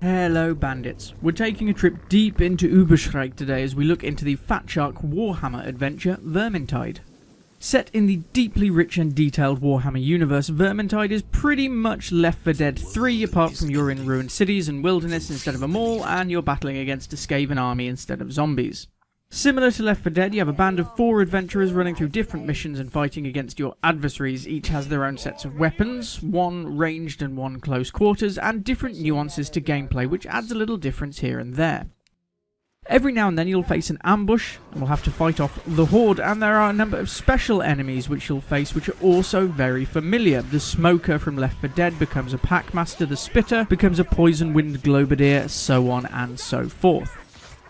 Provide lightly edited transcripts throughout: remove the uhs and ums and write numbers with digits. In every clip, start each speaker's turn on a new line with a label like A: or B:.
A: Hello bandits, we're taking a trip deep into Uberschreik today as we look into the FatShark Warhammer adventure Vermintide. Set in the deeply rich and detailed Warhammer universe, Vermintide is pretty much Left 4 Dead 3 apart from you're in ruined cities and wilderness instead of a mall and you're battling against a Skaven army instead of zombies. Similar to Left 4 Dead, you have a band of 4 adventurers running through different missions and fighting against your adversaries. Each has their own sets of weapons, one ranged and one close quarters, and different nuances to gameplay which adds a little difference here and there. Every now and then you'll face an ambush and will have to fight off the Horde, and there are a number of special enemies which you'll face which are also very familiar. The Smoker from Left 4 Dead becomes a Packmaster, the Spitter becomes a Poison Wind Globadier, so on and so forth.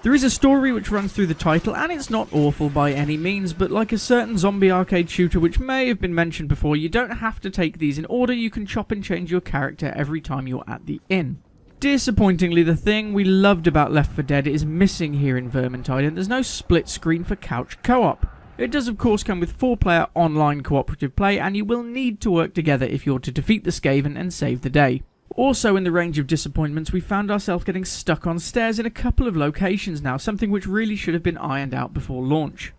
A: There is a story which runs through the title, and it's not awful by any means, but like a certain zombie arcade shooter which may have been mentioned before, you don't have to take these in order, you can chop and change your character every time you're at the inn. Disappointingly, the thing we loved about Left 4 Dead is missing here in Vermintide, and there's no split screen for couch co-op. It does of course come with 4-player online cooperative play, and you will need to work together if you're to defeat the Skaven and save the day. Also in the range of disappointments, we found ourselves getting stuck on stairs in a couple of locations now, something which really should have been ironed out before launch.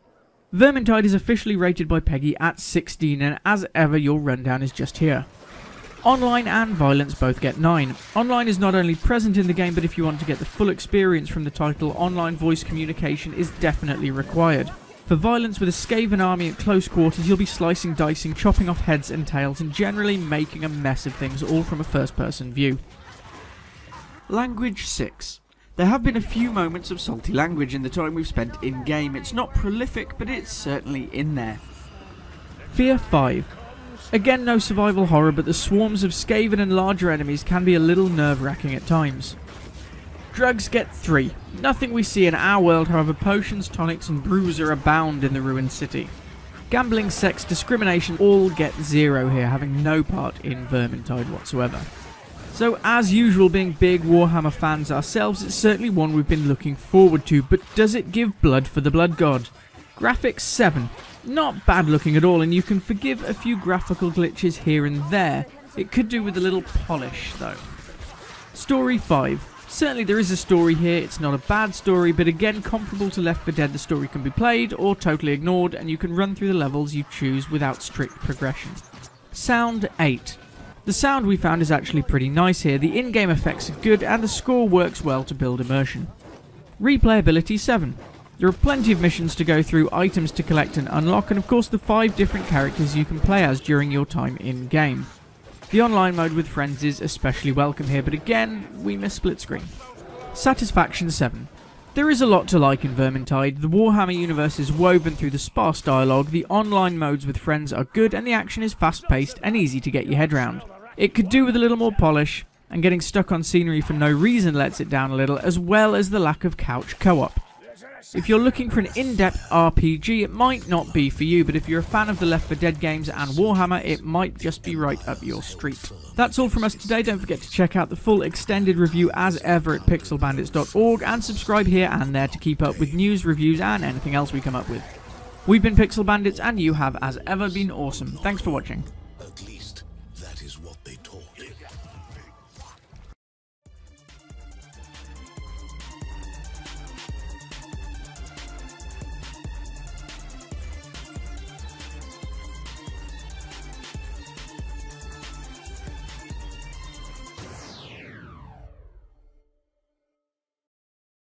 A: Vermintide is officially rated by Peggy at 16, and as ever your rundown is just here. Online and violence both get 9. Online is not only present in the game, but if you want to get the full experience from the title, online voice communication is definitely required. For violence with a Skaven army at close quarters, you'll be slicing, dicing, chopping off heads and tails, and generally making a mess of things, all from a first-person view. Language 6. There have been a few moments of salty language in the time we've spent in-game. It's not prolific, but it's certainly in there. Fear 5. Again, no survival horror, but the swarms of Skaven and larger enemies can be a little nerve-wracking at times. Drugs get 3. Nothing we see in our world, however, potions, tonics and bruiser abound in the ruined city. Gambling, sex, discrimination all get 0 here, having no part in Vermintide whatsoever. So as usual, being big Warhammer fans ourselves, it's certainly one we've been looking forward to, but does it give blood for the blood god? Graphics 7. Not bad looking at all, and you can forgive a few graphical glitches here and there. It could do with a little polish though. Story 5. Certainly there is a story here, it's not a bad story, but again comparable to Left 4 Dead, the story can be played or totally ignored, and you can run through the levels you choose without strict progression. Sound 8. The sound we found is actually pretty nice here, the in-game effects are good, and the score works well to build immersion. Replayability 7. There are plenty of missions to go through, items to collect and unlock, and of course the 5 different characters you can play as during your time in-game. The online mode with friends is especially welcome here, but again, we miss split screen. Satisfaction 7. There is a lot to like in Vermintide. The Warhammer universe is woven through the sparse dialogue, the online modes with friends are good, and the action is fast-paced and easy to get your head round. It could do with a little more polish, and getting stuck on scenery for no reason lets it down a little, as well as the lack of couch co-op. If you're looking for an in-depth RPG, it might not be for you, but if you're a fan of the Left 4 Dead games and Warhammer, it might just be right up your street. That's all from us today. Don't forget to check out the full extended review as ever at pixelbandits.org, and subscribe here and there to keep up with news, reviews and anything else we come up with. We've been Pixel Bandits, and you have as ever been awesome. Thanks for watching.